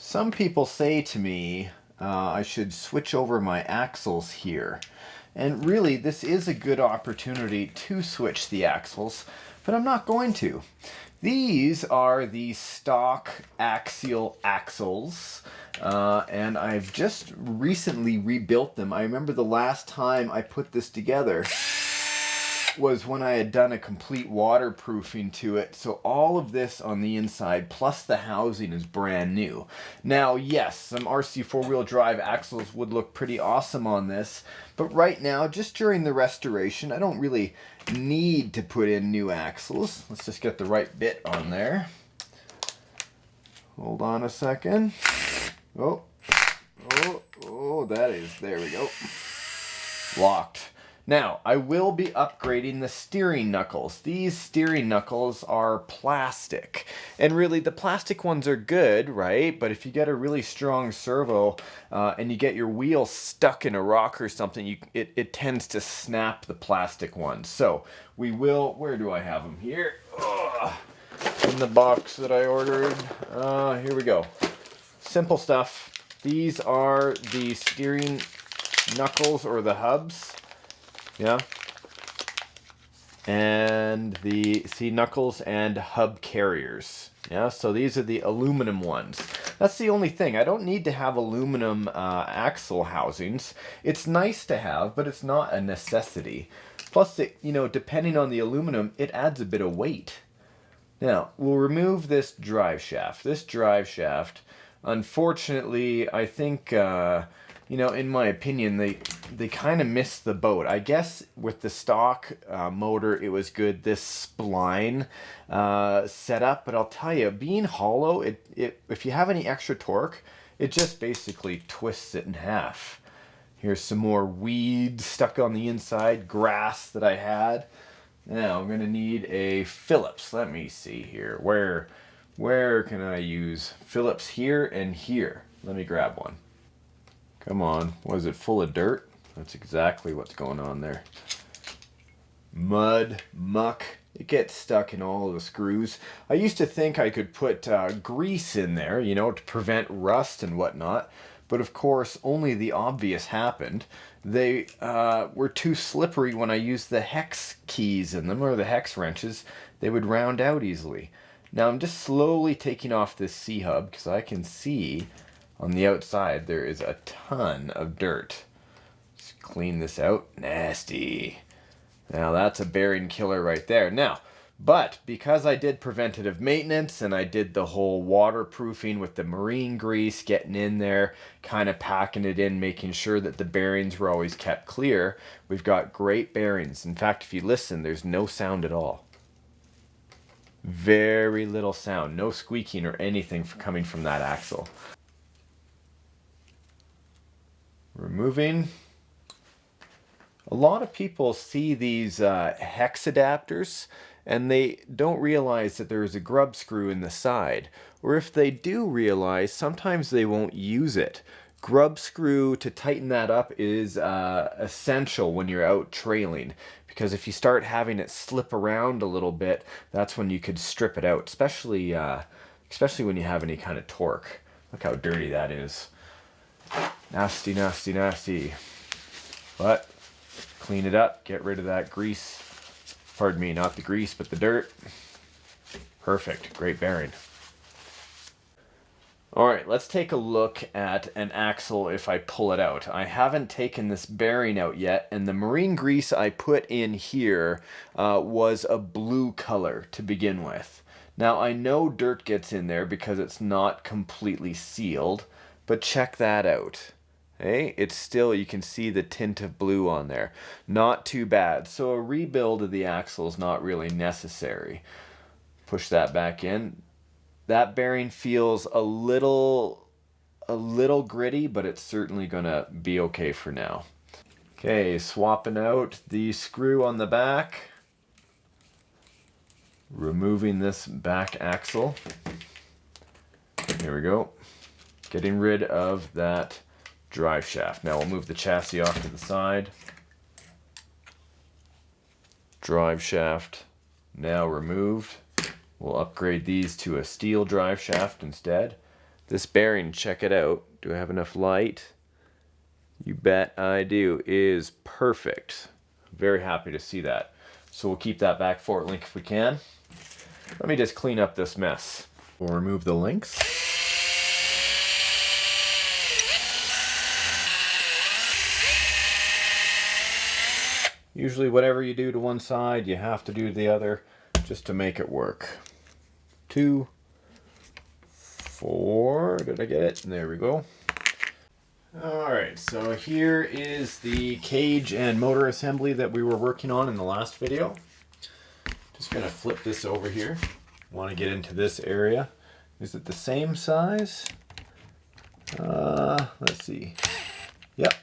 Some people say to me I should switch over my axles here. And really, this is a good opportunity to switch the axles, but I'm not going to. These are the stock axial axles, and I've just recently rebuilt them. I remember the last time I put this together was when I had done a complete waterproofing to it. So all of this on the inside plus the housing is brand new. Now, yes, some RC four-wheel drive axles would look pretty awesome on this, but right now, just during the restoration, I don't really need to put in new axles. Let's just get the right bit on there. Hold on a second. Oh, that is, there we go. Locked. Now, I will be upgrading the steering knuckles. These steering knuckles are plastic. And really, the plastic ones are good, right? But if you get a really strong servo and you get your wheel stuck in a rock or something, it tends to snap the plastic ones. So, we will, where do I have them? Here. In the box that I ordered. Here we go. Simple stuff. These are the steering knuckles or the hubs. Yeah, and the knuckles and hub carriers. Yeah, so these are the aluminum ones. That's the only thing. I don't need to have aluminum axle housings. It's nice to have, but it's not a necessity. Plus, depending on the aluminum, it adds a bit of weight. Now, we'll remove this drive shaft. This drive shaft, unfortunately, I think, in my opinion, they kind of missed the boat. I guess with the stock motor, it was good, this spline setup. But I'll tell you, being hollow, if you have any extra torque, it just basically twists it in half. Here's some more weeds stuck on the inside, grass that I had. Now I'm going to need a Phillips. Let me see here. Where can I use Phillips? Here and here. Let me grab one. Come on. Was it full of dirt? That's exactly what's going on there. Mud, muck. It gets stuck in all of the screws. I used to think I could put grease in there, to prevent rust and whatnot. But of course, only the obvious happened. They were too slippery when I used the hex keys in them, or the hex wrenches. They would round out easily. Now I'm just slowly taking off this C-hub because I can see on the outside there is a ton of dirt. Just clean this out. Nasty. Now that's a bearing killer right there. Now, but because I did preventative maintenance and I did the whole waterproofing with the marine grease, getting in there, kind of packing it in, making sure that the bearings were always kept clear, we've got great bearings. In fact, if you listen, there's no sound at all. Very little sound. No squeaking or anything coming from that axle. Removing. A lot of people see these hex adapters and they don't realize that there is a grub screw in the side. Or if they do realize, sometimes they won't use it. Grub screw to tighten that up is essential when you're out trailing, because if you start having it slip around a little bit, that's when you could strip it out, especially when you have any kind of torque. Look how dirty that is. Nasty, nasty, nasty. But clean it up, get rid of that grease. Pardon me, not the grease, but the dirt. Perfect, great bearing. All right, let's take a look at an axle if I pull it out. I haven't taken this bearing out yet, and the marine grease I put in here was a blue color to begin with. Now, I know dirt gets in there because it's not completely sealed, but check that out. Hey, it's still, you can see the tint of blue on there. Not too bad. So a rebuild of the axle is not really necessary. Push that back in. That bearing feels a little gritty, but it's certainly gonna be okay for now. Okay, swapping out the screw on the back. Removing this back axle. Here we go. Getting rid of that drive shaft. Now we'll move the chassis off to the side. Drive shaft now removed. We'll upgrade these to a steel drive shaft instead. This bearing, check it out. Do I have enough light? You bet I do. Is perfect. Very happy to see that. So we'll keep that back forward link if we can. Let me just clean up this mess. We'll remove the links. Usually whatever you do to one side, you have to do to the other just to make it work. 2, 4, did I get it? There we go. Alright, so here is the cage and motor assembly that we were working on in the last video. Just going to flip this over here. Want to get into this area. Is it the same size? Let's see. Yep.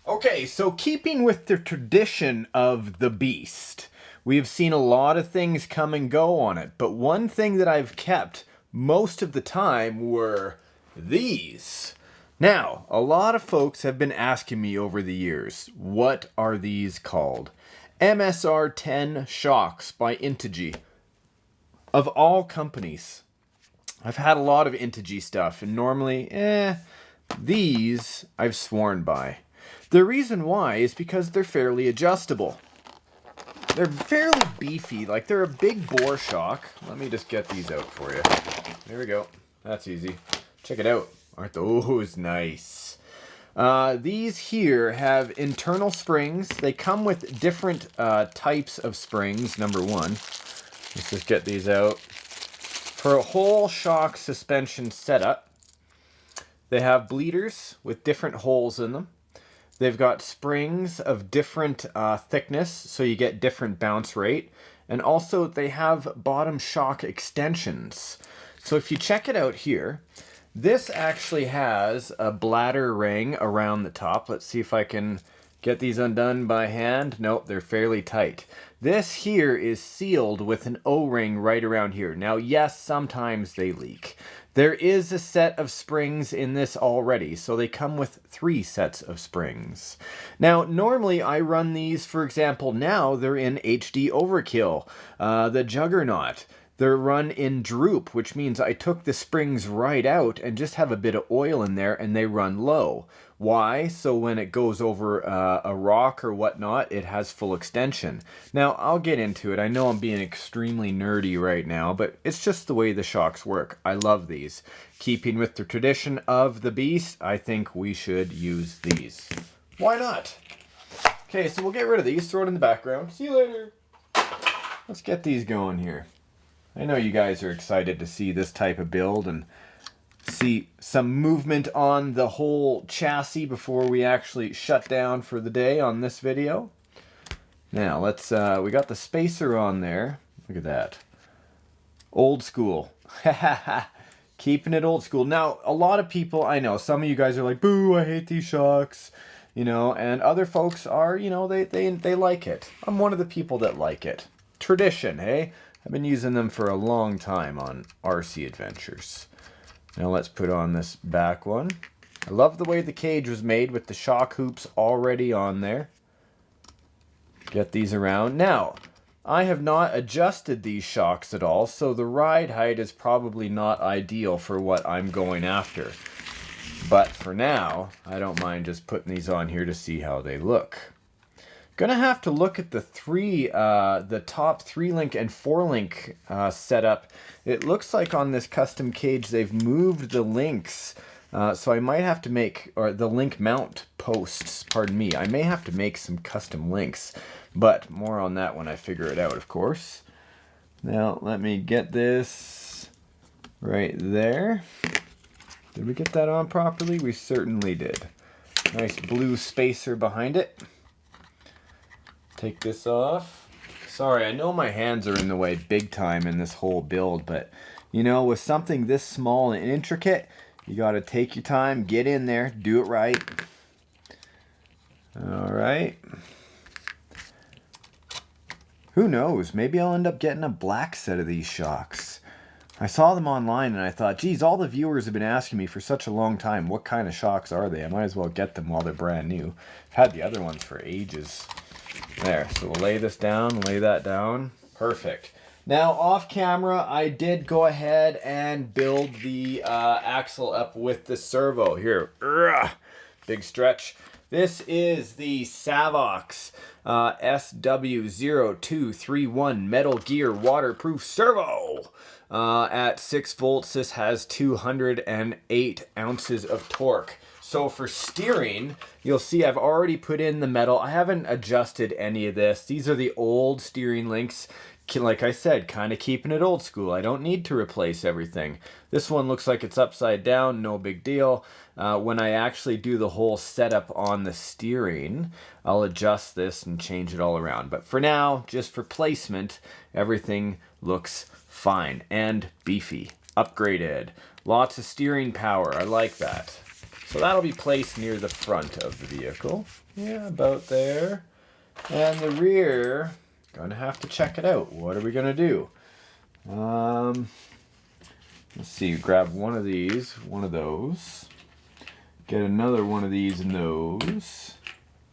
Okay, so keeping with the tradition of the beast, we have seen a lot of things come and go on it, but one thing that I've kept most of the time were these. Now, a lot of folks have been asking me over the years, what are these called? MSR10 shocks by Integy. Of all companies, I've had a lot of Integy stuff, and normally, these I've sworn by. The reason why is because they're fairly adjustable. They're fairly beefy, like they're a big bore shock. Let me just get these out for you. There we go. That's easy. Check it out. Aren't those nice? These here have internal springs. They come with different types of springs, number one. Let's just get these out. For a whole shock suspension setup, they have bleeders with different holes in them. They've got springs of different thickness, so you get different bounce rate. And also they have bottom shock extensions. So if you check it out here, this actually has a bladder ring around the top. Let's see if I can get these undone by hand. Nope, they're fairly tight. This here is sealed with an O-ring right around here. Now, yes, sometimes they leak. There is a set of springs in this already, so they come with 3 sets of springs. Now, normally I run these, for example, now they're in HD Overkill, the Juggernaut. They're run in droop, which means I took the springs right out and just have a bit of oil in there and they run low. Why? So when it goes over a rock or whatnot, it has full extension. Now, I'll get into it. I know I'm being extremely nerdy right now, but it's just the way the shocks work. I love these. Keeping with the tradition of the beast, I think we should use these. Why not? Okay, so we'll get rid of these, throw it in the background. See you later. Let's get these going here. I know you guys are excited to see this type of build and see some movement on the whole chassis before we actually shut down for the day on this video. Now, let's, we got the spacer on there. Look at that. Old school. Keeping it old school. Now, a lot of people, I know, some of you guys are like, boo, I hate these shocks. You know, and other folks are, you know, they like it. I'm one of the people that like it. Tradition, hey? I've been using them for a long time on RC adventures. Now let's put on this back one. I love the way the cage was made with the shock hoops already on there. Get these around. Now, I have not adjusted these shocks at all, so the ride height is probably not ideal for what I'm going after. But for now, I don't mind just putting these on here to see how they look. Gonna have to look at the top 3-link and 4-link setup. It looks like on this custom cage they've moved the links, so I might have to make, or the link mount posts, pardon me. I may have to make some custom links, but more on that when I figure it out, of course. Now let me get this right there. Did we get that on properly? We certainly did. Nice blue spacer behind it. Take this off. Sorry, I know my hands are in the way big time in this whole build, but you know, with something this small and intricate, you got to take your time, get in there, do it right. All right. Who knows? Maybe I'll end up getting a black set of these shocks. I saw them online and I thought, geez, all the viewers have been asking me for such a long time, what kind of shocks are they? I might as well get them while they're brand new. I've had the other ones for ages. There, so we'll lay this down, lay that down. Perfect. Now, off camera, I did go ahead and build the axle up with the servo. Here, big stretch. This is the Savox SW0231 Metal Gear Waterproof Servo. At 6 volts, this has 208 ounces of torque. So for steering, you'll see I've already put in the metal. I haven't adjusted any of this. These are the old steering links. Like I said, kind of keeping it old school. I don't need to replace everything. This one looks like it's upside down, no big deal. When I actually do the whole setup on the steering, I'll adjust this and change it all around. But for now, just for placement, everything looks fine and beefy. Upgraded. Lots of steering power. I like that. So that'll be placed near the front of the vehicle. Yeah, about there. And the rear, gonna have to check it out. What are we gonna do? Let's see, grab one of these, one of those. Get another one of these and those.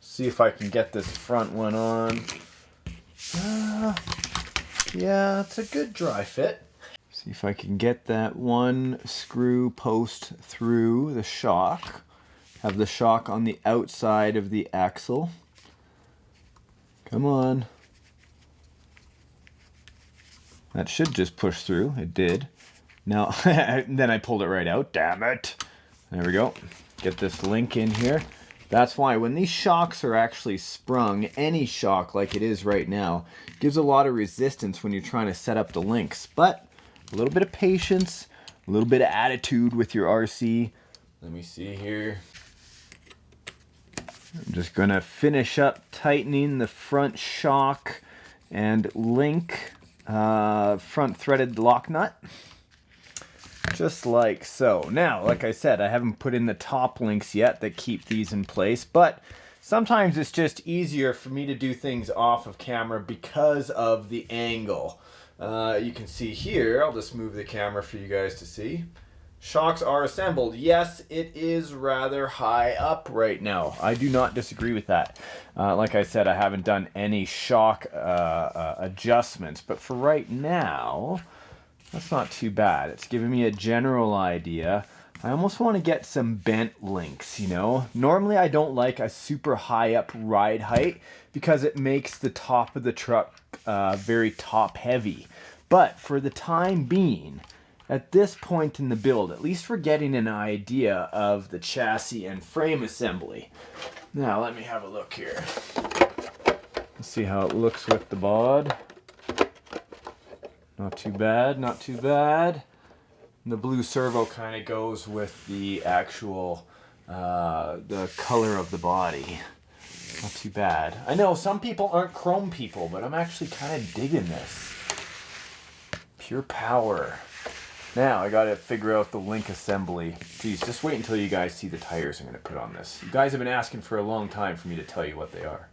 See if I can get this front one on. Yeah, it's a good dry fit. See if I can get that one screw post through the shock. Have the shock on the outside of the axle. Come on. That should just push through. It did. Now, then I pulled it right out. Damn it. There we go. Get this link in here. That's why when these shocks are actually sprung, any shock like it is right now, gives a lot of resistance when you're trying to set up the links. But a little bit of patience, a little bit of attitude with your RC. Let me see here. I'm just going to finish up tightening the front shock and link front threaded lock nut. Just like so. Now, like I said, I haven't put in the top links yet that keep these in place, but sometimes it's just easier for me to do things off of camera because of the angle. You can see here, I'll just move the camera for you guys to see. Shocks are assembled. Yes, it is rather high up right now. I do not disagree with that. Like I said, I haven't done any shock adjustments, but for right now, that's not too bad. It's giving me a general idea. I almost want to get some bent links, you know. Normally I don't like a super high up ride height because it makes the top of the truck very top heavy. But for the time being, at this point in the build, at least we're getting an idea of the chassis and frame assembly. Now let me have a look here. Let's see how it looks with the bod. Not too bad, not too bad. The blue servo kind of goes with the actual, the color of the body. Not too bad. I know some people aren't chrome people, but I'm actually kind of digging this. Pure power. Now I gotta figure out the link assembly. Geez, just wait until you guys see the tires I'm gonna put on this. You guys have been asking for a long time for me to tell you what they are.